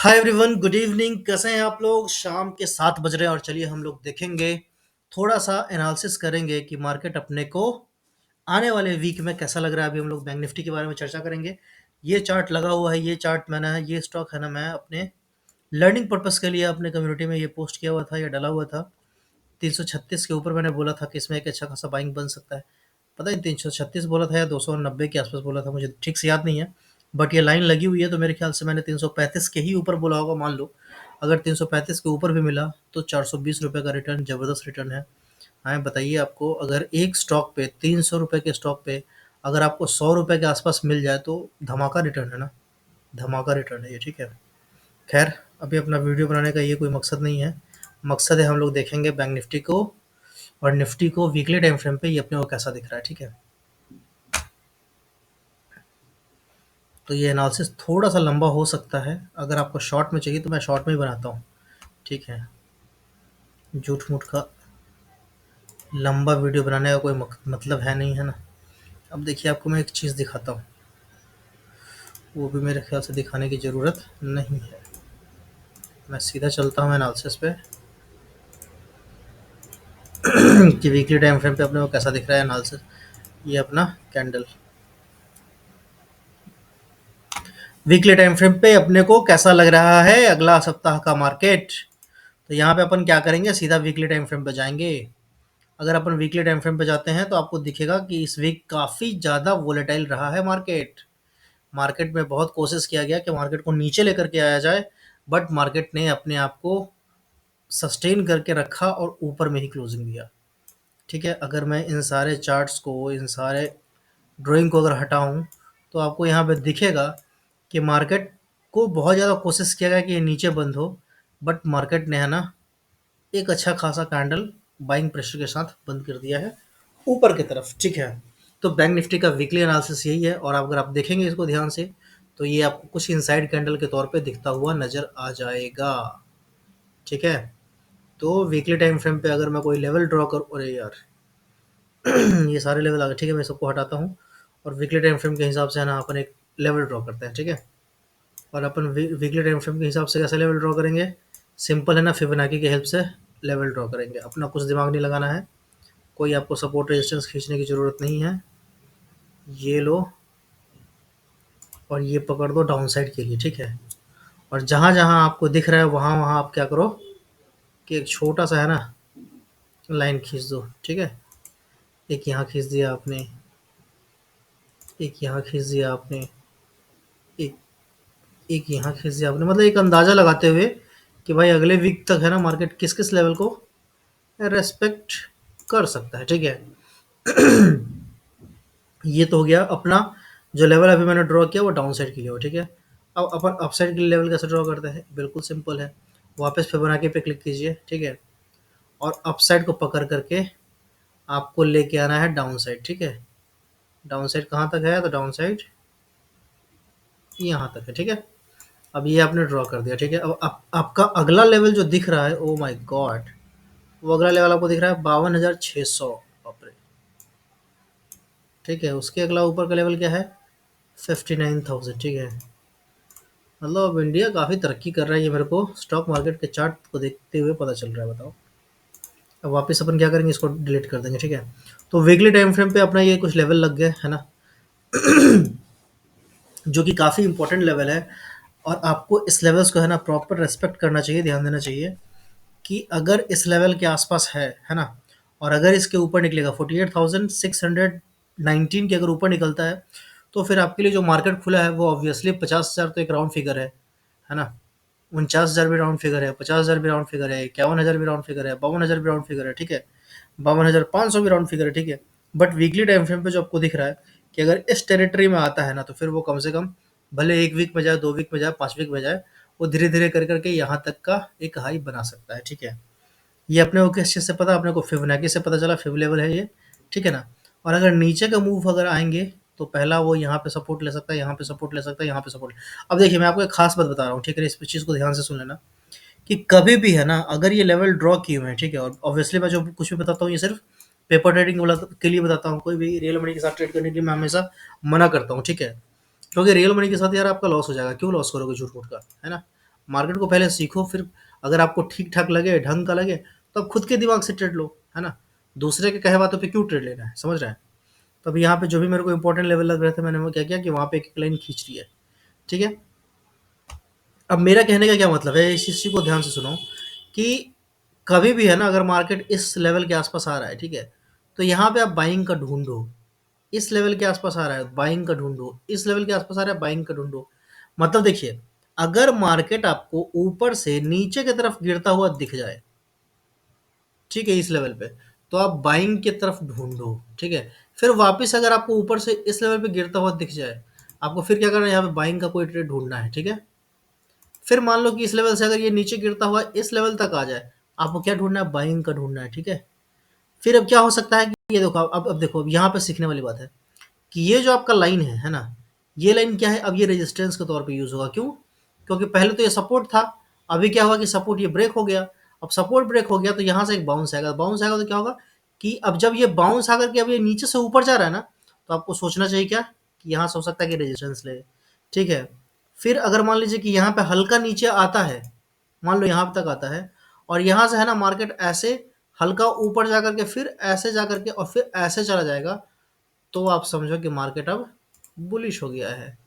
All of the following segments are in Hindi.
Hi everyone, good evening. कैसे हैं आप लोग? शाम के 7 बज रहे हैं और चलिए हम लोग देखेंगे, थोड़ा सा एनालिसिस करेंगे कि मार्केट अपने को आने वाले वीक में कैसा लग रहा है। अभी हम लोग बैंक निफ्टी के बारे में चर्चा करेंगे। ये चार्ट लगा हुआ है, ये चार्ट मैंने ये स्टॉक है ना, मैं अपने लर्निंग पर्पस के लिए अपने कम्युनिटी में ये पोस्ट किया हुआ था, ये डाला हुआ था। 336 के ऊपर मैंने बोला था कि इसमें एक अच्छा खासा बाइंग बन सकता है। पता नहीं 336 बोला था या 290 के आसपास बोला था, मुझे ठीक से याद नहीं है। बट ये लाइन लगी हुई है तो मेरे ख्याल से मैंने 335 के ही ऊपर बोला होगा। मान लो अगर 335 के ऊपर भी मिला तो 420 रुपये का रिटर्न ज़बरदस्त रिटर्न है। हाँ, बताइए आपको अगर एक स्टॉक पे 300 रुपये के स्टॉक पे अगर आपको 100 रुपये के आसपास मिल जाए तो धमाका रिटर्न है ना, धमाका रिटर्न है ये। ठीक है, खैर अभी अपना वीडियो बनाने का ये कोई मकसद नहीं है। मकसद है हम लोग देखेंगे बैंक निफ्टी को और निफ्टी को वीकली टाइम फ्रेम पे ये अपने को कैसा दिख रहा है। ठीक है, तो ये एनालिसिस थोड़ा सा लंबा हो सकता है। अगर आपको शॉर्ट में चाहिए तो मैं शॉर्ट में ही बनाता हूँ। ठीक है, झूठ मूठ का लंबा वीडियो बनाने का कोई मतलब है नहीं, है ना। अब देखिए आपको मैं एक चीज़ दिखाता हूँ, वो भी मेरे ख्याल से दिखाने की ज़रूरत नहीं है। मैं सीधा चलता हूँ एनालिसिस पे कि वीकली टाइम फ्रेम पे अपने को कैसा दिख रहा है एनालिसिस। ये अपना कैंडल वीकली टाइम फ्रेम पे अपने को कैसा लग रहा है अगला सप्ताह का मार्केट। तो यहाँ पे अपन क्या करेंगे, सीधा वीकली टाइम फ्रेम पे जाएंगे। अगर अपन वीकली टाइम फ्रेम पे जाते हैं तो आपको दिखेगा कि इस वीक काफ़ी ज़्यादा वोलेटाइल रहा है मार्केट। मार्केट में बहुत कोशिश किया गया कि मार्केट को नीचे लेकर के आया जाए, बट मार्केट ने अपने आप को सस्टेन करके रखा और ऊपर में ही क्लोजिंग दिया। ठीक है, अगर मैं इन सारे चार्ट्स को, इन सारे ड्राइंग को अगर हटाऊँ तो आपको यहाँ पे दिखेगा कि मार्केट को बहुत ज़्यादा कोशिश किया गया कि ये नीचे बंद हो, बट मार्केट ने है ना एक अच्छा खासा कैंडल बाइंग प्रेशर के साथ बंद कर दिया है ऊपर की तरफ। ठीक है, तो बैंक निफ्टी का वीकली एनालिसिस यही है और अगर आप देखेंगे इसको ध्यान से तो ये आपको कुछ इनसाइड कैंडल के तौर पे दिखता हुआ नज़र आ जाएगा। ठीक है, तो वीकली टाइम फ्रेम पे अगर मैं कोई लेवल ड्रॉ करूँ, अरे यार ये सारे लेवल आ गए। ठीक है, मैं सबको हटाता हूँ और वीकली टाइम फ्रेम के हिसाब से है ना अपन एक लेवल ड्रॉ करते हैं। ठीक है, और अपन वीकली टाइम फ्रेम के हिसाब से कैसे लेवल ड्रॉ करेंगे? सिंपल है ना, फिबोनाची की हेल्प से लेवल ड्रॉ करेंगे। अपना कुछ दिमाग नहीं लगाना है, कोई आपको सपोर्ट रेजिस्टेंस खींचने की ज़रूरत नहीं है। ये लो और ये पकड़ दो डाउन साइड के लिए। ठीक है, और जहाँ जहाँ आपको दिख रहा है वहाँ वहाँ आप क्या करो कि एक छोटा सा है ना लाइन खींच दो। ठीक है, एक यहाँ खींच दिया आपने, एक यहाँ खींच दिया आपने, एक एक यहाँ खींच दिया आपने। मतलब एक अंदाज़ा लगाते हुए कि भाई अगले वीक तक है ना मार्केट किस किस लेवल को रेस्पेक्ट कर सकता है। ठीक है, ये तो हो गया अपना जो लेवल अभी मैंने ड्रॉ किया वो डाउन साइड के लिए हो। ठीक है, अब अपन अप साइड के लिए लेवल कैसे ड्रॉ करते हैं? बिल्कुल सिंपल है, वापस फिबोनाची पे क्लिक कीजिए। ठीक है, और अप साइड को पकड़ करके आपको लेके आना है डाउन साइड। ठीक है, डाउन साइड कहाँ तक है? तो डाउन साइड यहाँ तक है। ठीक है, अब ये आपने ड्रॉ कर दिया। ठीक है, अब आपका अगला लेवल जो दिख रहा है, ओ माय गॉड, वो अगला लेवल आपको दिख रहा है 52,600। बाप रे! ठीक है, उसके अगला ऊपर का लेवल क्या है? 59,000। ठीक है, मतलब अब इंडिया काफ़ी तरक्की कर रहा है, ये मेरे को स्टॉक मार्केट के चार्ट को देखते हुए पता चल रहा है। बताओ, अब वापस अपन क्या करेंगे, इसको डिलीट कर देंगे। ठीक है, तो वीकली टाइम फ्रेम पे अपना ये कुछ लेवल लग गया है ना, जो कि काफ़ी इंपॉर्टेंट लेवल है और आपको इस लेवल्स को है ना प्रॉपर रेस्पेक्ट करना चाहिए, ध्यान देना चाहिए कि अगर इस लेवल के आसपास है ना, और अगर इसके ऊपर निकलेगा 48,619 के अगर ऊपर निकलता है तो फिर आपके लिए जो मार्केट खुला है वो ऑब्वियसली 50,000 तो एक राउंड फिगर है ना। 49,000 भी राउंड फिगर है, 50,000 भी राउंड फिगर है, 51,000 भी राउंड फिगर है, 52,000 भी राउंड फिगर है। ठीक है, 52,500 भी राउंड फिगर है। ठीक है, बट वीकली टाइम फ्रेम पे जो आपको दिख रहा है कि अगर इस टेरिटरी में आता है ना तो फिर वो कम से कम भले 1 वीक में जाए, 2 वीक में जाए, 5 वीक में जाए, वो धीरे धीरे कर करके यहाँ तक का एक हाई बना सकता है। ठीक है, ये अपने को किस चीज़ से पता? अपने को फिबोनाची से पता चला, फिब लेवल है ये। ठीक है ना, और अगर नीचे का मूव अगर आएंगे तो पहला वो यहाँ पे सपोर्ट ले सकता है, यहाँ पे सपोर्ट ले सकता है, यहाँ पे सपोर्ट। अब देखिए मैं आपको एक खास बात बता रहा हूँ। ठीक है, इस चीज़ को ध्यान से सुन लेना कि कभी भी है ना अगर ये लेवल ड्रॉ किए हुए हैं, ठीक है, और ऑब्वियसली मैं जो कुछ भी बताता हूँ ये सिर्फ पेपर ट्रेडिंग वाला के लिए बताता हूँ, कोई भी रियल मनी के साथ ट्रेड करने के लिए मैं हमेशा मना करता हूँ। ठीक है, क्योंकि रियल मनी के साथ यार आपका लॉस हो जाएगा। क्यों लॉस करोगे झूठ मूठ का, है ना। मार्केट को पहले सीखो, फिर अगर आपको ठीक-ठाक लगे, ढंग का लगे, तो आप खुद के दिमाग से ट्रेड लो, है ना? दूसरे के कहे बातों पे क्यों ट्रेड लेना है, समझ रहे हैं? तो अभी यहाँ पे जो भी मेरे को इंपॉर्टेंट लेवल लग रहे थे, मैंने वो क्या किया कि वहाँ पे एक लाइन खींच ली है, ठीक है? अब मेरा कहने का क्या मतलब है, इस चीज़ को ध्यान से सुनो कि कभी भी है ना, अगर मार्केट इस लेवल के आसपास आ रहा है, ठीक है? तो यहाँ पे आप बाइंग का ढूँढो। इस लेवल के आसपास आ रहा है, बाइंग का ढूँढो। इस लेवल के आसपास आ रहा है, बाइंग का ढूँढो। मतलब देखिए, अगर मार्केट आपको ऊपर से नीचे की तरफ गिरता हुआ दिख जाए, ठीक है, इस लेवल पे, तो आप बाइंग की तरफ ढूँढो, ठीक है? फिर वापस अगर आपको ऊपर से इस लेवल पे गिरता हुआ दिख जाए, आपको फिर क्या करना है, यहाँ पे बाइंग का कोई ट्रेड ढूँढना है, ठीक है? फिर मान लो कि इस लेवल से अगर ये नीचे गिरता हुआ इस लेवल तक आ जाए, आपको क्या ढूँढना है? बाइंग का ढूँढना है, ठीक है? फिर अब क्या हो सकता है कि ये देखो, अब देखो, अब यहाँ पे सीखने वाली बात है कि ये जो आपका लाइन है ना? ये लाइन क्या है? अब ये रेजिस्टेंस के तौर पे यूज़ होगा, क्यों? क्योंकि पहले तो ये सपोर्ट था, अभी क्या हुआ कि सपोर्ट ये ब्रेक हो गया। अब सपोर्ट ब्रेक हो गया तो यहाँ से एक बाउंस आएगा, बाउंस आएगा तो क्या होगा कि अब जब ये बाउंस आकर के अब ये नीचे से ऊपर जा रहा है ना, तो आपको सोचना चाहिए क्या कि यहाँ से हो सकता है कि रेजिस्टेंस ले, ठीक है? फिर अगर मान लीजिए कि यहाँ पे हल्का नीचे आता है, मान लो यहाँ तक आता है, और यहाँ से है ना मार्केट ऐसे हल्का ऊपर जा करके फिर ऐसे जा करके और फिर ऐसे चला जाएगा, तो आप समझो कि मार्केट अब बुलिश हो गया है।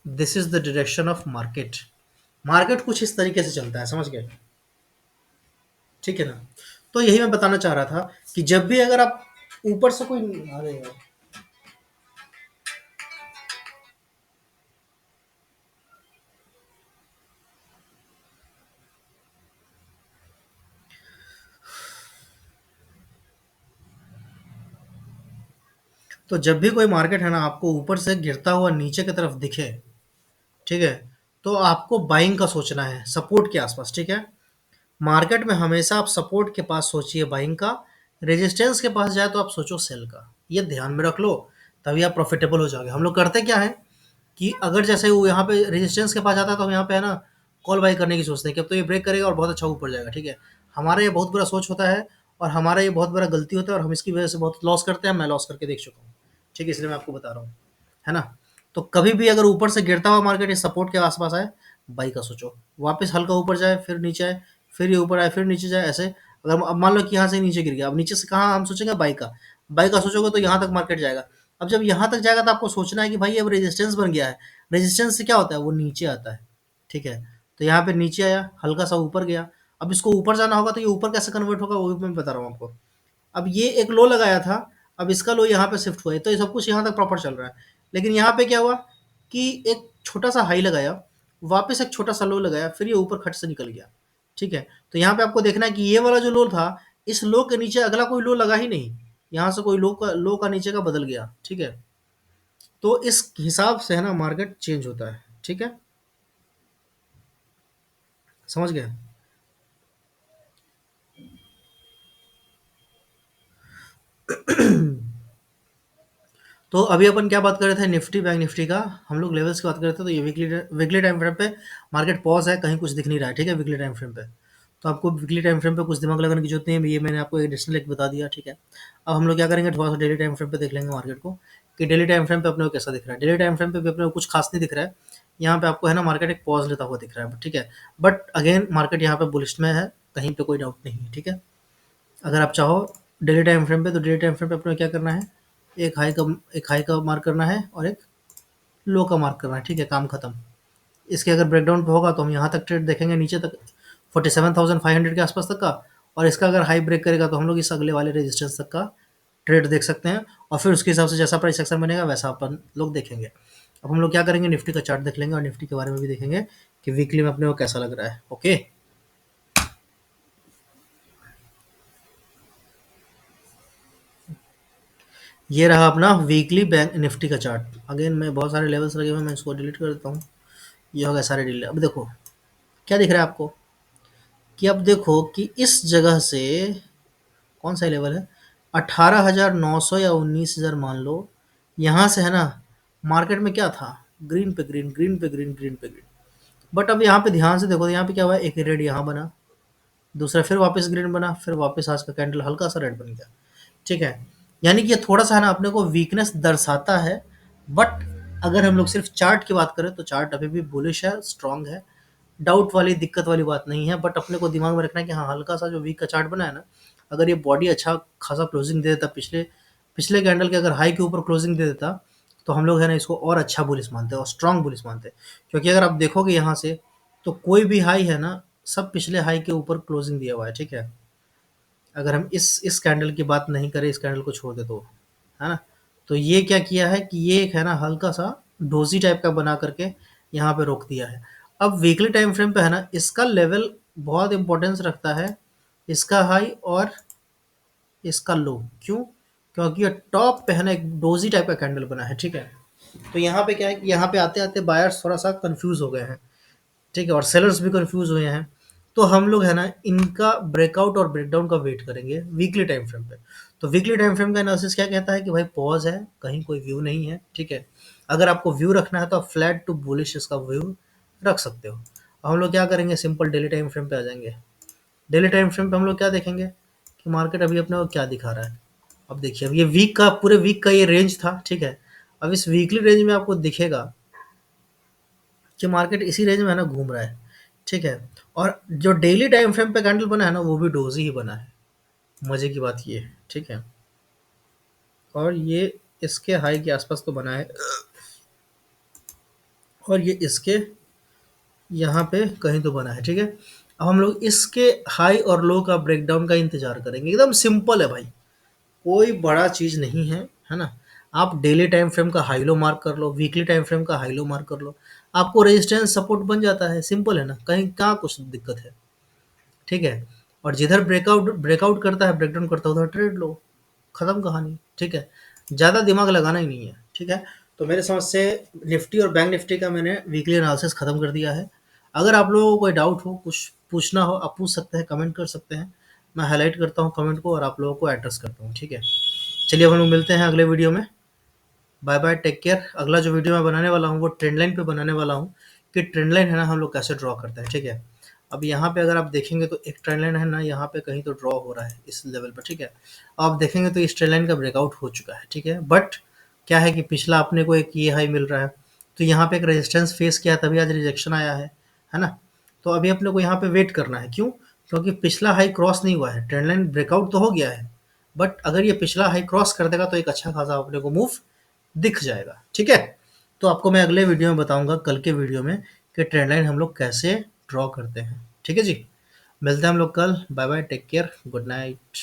This is the direction of market. Market कुछ इस तरीके से चलता है, समझ गए? ठीक है ना? तो यही मैं बताना चाह रहा था कि जब भी अगर आप ऊपर से कोई, अरे यार, तो जब भी कोई मार्केट है ना आपको ऊपर से गिरता हुआ नीचे की तरफ दिखे, ठीक है, तो आपको बाइंग का सोचना है सपोर्ट के आसपास, ठीक है? मार्केट में हमेशा आप सपोर्ट के पास सोचिए बाइंग का, रेजिस्टेंस के पास जाए तो आप सोचो सेल का। ये ध्यान में रख लो, तभी आप प्रॉफिटेबल हो जाओगे। हम लोग करते क्या है कि अगर जैसे वो यहाँ पे रेजिस्टेंस के पास जाता है तो हम यहाँ पे है ना कॉल बाई करने की सोचते हैं कि अब तो ये ब्रेक करेगा और बहुत अच्छा ऊपर जाएगा, ठीक है? हमारा ये बहुत बुरा सोच होता है और हमारा ये बहुत बड़ा गलती होता है और हम इसकी वजह से बहुत लॉस करते हैं। मैं लॉस करके देख चुका हूँ, ठीक है? इसलिए मैं आपको बता रहा हूँ, है ना? तो कभी भी अगर ऊपर से गिरता हुआ मार्केट इस सपोर्ट के आसपास आए, बाई का सोचो। वापस हल्का ऊपर जाए, फिर नीचे आए, फिर ये ऊपर आए, फिर नीचे जाए, ऐसे। अगर अब मान लो कि यहाँ से नीचे गिर गया, अब नीचे से कहाँ हम सोचेंगे? बाई का। बाई का सोचोगे तो यहाँ तक मार्केट जाएगा। अब जब यहाँ तक जाएगा तो आपको सोचना है कि भाई अब रेजिस्टेंस बन गया है। रेजिस्टेंस से क्या होता है? वो नीचे आता है, ठीक है? तो यहाँ पे नीचे आया, हल्का सा ऊपर गया। अब इसको ऊपर जाना होगा तो ये ऊपर कैसे कन्वर्ट होगा वो भी मैं बता रहा हूँ आपको। अब ये एक लो लगाया था, अब इसका लो यहाँ पे शिफ्ट हुआ है, तो ये सब कुछ यहाँ तक प्रॉपर चल रहा है। लेकिन यहाँ पे क्या हुआ कि एक छोटा सा हाई लगाया, वापस एक छोटा सा लो लगाया, फिर ये ऊपर खट से निकल गया, ठीक है? तो यहाँ पे आपको देखना है कि ये वाला जो लो था, इस लो के नीचे अगला कोई लो लगा ही नहीं। यहाँ से कोई लो का नीचे का बदल गया, ठीक है? तो इस हिसाब से है ना मार्केट चेंज होता है, ठीक है? समझ गए? तो अभी अपन क्या बात कर रहे थे? निफ्टी बैंक निफ्टी का हम लोग लेवल्स की बात कर रहे थे। तो ये वीकली वीकली टाइम फ्रेम पे मार्केट पॉज है, कहीं कुछ दिख नहीं रहा है, ठीक है? वीकली टाइम फ्रेम पे तो आपको वीकली टाइम फ्रेम पे कुछ दिमाग लगाने की जरूरत नहीं है, ये मैंने आपको एडिशनल एक बता दिया, ठीक है? अब हम लोग क्या करेंगे, थोड़ा सा डेली टाइम फ्रेम पे देख लेंगे मार्केट को कि डेली टाइम फ्रेम पे अपने को कैसा दिख रहा है। डेली टाइम फ्रेम पे भी अपने को कुछ खास नहीं दिख रहा है। यहाँ पे आपको है ना मार्केट एक पॉज लेता हुआ दिख रहा है, ठीक है? बट अगेन मार्केट यहाँ पे बुलिश में है, कहीं पे कोई डाउट नहीं है, ठीक है? अगर आप चाहो डेली टाइम फ्रेम पे, तो डेली टाइम फ्रेम पे अपने को क्या करना है, एक हाई का मार्क करना है और एक लो का मार्क करना है, ठीक है? काम खत्म। इसके अगर ब्रेकडाउन पे होगा तो हम यहाँ तक ट्रेड देखेंगे, नीचे तक 47,500 के आसपास तक का। और इसका अगर हाई ब्रेक करेगा तो हम लोग इस अगले वाले रेजिस्टेंस तक का ट्रेड देख सकते हैं और फिर उसके हिसाब से जैसा प्राइस एक्शन बनेगा वैसा अपन लोग देखेंगे। अब हम लोग क्या करेंगे, निफ्टी का चार्ट देख लेंगे और निफ्टी के बारे में भी देखेंगे कि वीकली में अपने को कैसा लग रहा है। ओके, ये रहा अपना वीकली बैंक निफ्टी का चार्ट। अगेन मैं बहुत सारे लेवल्स लगे हुए हैं, मैं इसको डिलीट कर देता हूँ। ये हो गए सारे डिलीट। अब देखो क्या दिख रहा है आपको कि अब देखो कि इस जगह से कौन सा लेवल है, 18,900 या 19,000 मान लो। यहाँ से है ना मार्केट में क्या था, ग्रीन पे ग्रीन, ग्रीन पे ग्रीन, ग्रीन पे ग्रीन। बट अब यहाँ पे ध्यान से देखो, यहाँ पे क्या हुआ, एक रेड यहाँ बना, दूसरा फिर वापस ग्रीन बना, फिर वापस आज का कैंडल हल्का सा रेड बन गया, ठीक है? यानी कि ये थोड़ा सा है ना अपने को वीकनेस दर्शाता है। बट अगर हम लोग सिर्फ चार्ट की बात करें तो चार्ट अभी भी बुलिश है, स्ट्रांग है। डाउट वाली दिक्कत वाली बात नहीं है, बट अपने को दिमाग में रखना है कि हाँ हल्का सा जो वीक का चार्ट बना है ना, अगर ये बॉडी अच्छा खासा क्लोजिंग दे देता पिछले पिछले कैंडल के, अगर हाई के ऊपर क्लोजिंग दे देता, तो हम लोग है ना इसको और अच्छा बुलिस मानते हैं और स्ट्रांग बुलिस मानते हैं। क्योंकि अगर आप देखोगे यहाँ से, तो कोई भी हाई है ना, सब पिछले हाई के ऊपर क्लोजिंग दिया हुआ है, ठीक है। अगर हम इस कैंडल की बात नहीं करें, इस कैंडल को छोड़ दे तो, है ना? तो ये क्या किया है कि ये एक है ना हल्का-सा डोज़ी टाइप का बना करके यहाँ पे रोक दिया है। अब वीकली टाइम फ्रेम पे है ना, इसका लेवल बहुत इम्पोर्टेंस रखता है, इसका हाई और इसका लो। क्यों? क्योंकि ये टॉप पे है ना एक डोज़ी टाइप का कैंडल बना है, ठीक है? तो यहाँ पे क्या है कि यहाँ पे आते-आते बायर्स थोड़ा-सा कन्फ्यूज़ हो गए हैं। ठीक है, और सेलर्स भी कंफ्यूज हुए हैं। तो हम लोग है ना इनका ब्रेकआउट और ब्रेकडाउन का वेट करेंगे वीकली टाइम फ्रेम पे। तो वीकली टाइम फ्रेम का एनालिसिस क्या कहता है कि भाई पॉज है, कहीं कोई व्यू नहीं है, ठीक है। अगर आपको व्यू रखना है तो आप फ्लैट टू बुलिश इसका व्यू रख सकते हो। अब हम लोग क्या करेंगे, सिंपल डेली टाइम फ्रेम पे आ जाएंगे। डेली टाइम फ्रेम पे हम लोग क्या देखेंगे कि मार्केट अभी अपने को क्या दिखा रहा है। अब देखिए, अब ये वीक का पूरे वीक का ये रेंज था, ठीक है। अब इस वीकली रेंज में आपको दिखेगा कि मार्केट इसी रेंज में है ना घूम रहा है, ठीक है। और जो डेली टाइम फ्रेम पे कैंडल बना है ना, वो भी डोजी ही बना है। मजे की बात ये है, ठीक है। और ये इसके हाई के आसपास तो बना है, और ये इसके यहाँ पे कहीं तो बना है, ठीक है। अब हम लोग इसके हाई और लो का ब्रेकडाउन का इंतजार करेंगे। एकदम सिंपल है भाई, कोई बड़ा चीज़ नहीं है, है ना? आप डेली टाइम फ्रेम का हाई लो मार्क कर लो, वीकली टाइम फ्रेम का हाई लो मार्क कर लो, आपको रेजिस्टेंस सपोर्ट बन जाता है। सिंपल है ना, कहीं कहाँ कुछ दिक्कत है, ठीक है। और जिधर ब्रेकआउट ब्रेकआउट करता है, ब्रेकडाउन करता है, उधर ट्रेड लो, खत्म कहानी, ठीक है। ज़्यादा दिमाग लगाना ही नहीं है, ठीक है। तो मेरे समझ से निफ्टी और बैंक निफ्टी का मैंने वीकली एनालिसिस खत्म कर दिया है। अगर आप लोगों को कोई डाउट हो, कुछ पूछना हो, आप पूछ सकते हैं, कमेंट कर सकते हैं। मैं हाईलाइट करता हूँ कमेंट को और आप लोगों को एड्रेस करता हूँ, ठीक है। चलिए अब हम लोग मिलते हैं अगले वीडियो में। Bye bye, take care. अगला जो वीडियो मैं बनाने वाला हूँ वो ट्रेंड लाइन पे बनाने वाला हूँ, कि ट्रेंड लाइन है ना हम लोग कैसे ड्रॉ करते हैं, ठीक है। अब यहाँ पे अगर आप देखेंगे तो एक ट्रेंड लाइन है ना, यहाँ पे कहीं तो ड्रॉ हो रहा है इस लेवल पर, ठीक है। आप देखेंगे तो इस ट्रेंड लाइन का ब्रेकआउट हो चुका है, ठीक है। बट क्या है कि पिछला अपने को एक ये हाई मिल रहा है, तो यहाँ पे एक रेजिस्टेंस फेस किया, तभी आज रिजेक्शन आया है ना। तो अभी अपने को यहाँ पे वेट करना है। क्यों? क्योंकि पिछला हाई क्रॉस नहीं हुआ है, ट्रेंड लाइन ब्रेकआउट तो हो गया है, बट अगर ये पिछला हाई क्रॉस कर देगा तो एक अच्छा खासा अपने को मूव दिख जाएगा, ठीक है। तो आपको मैं अगले वीडियो में बताऊंगा, कल के वीडियो में, कि ट्रेंड लाइन हम लोग कैसे ड्रॉ करते हैं, ठीक है जी। मिलते हैं हम लोग कल। Bye bye, take care, good night.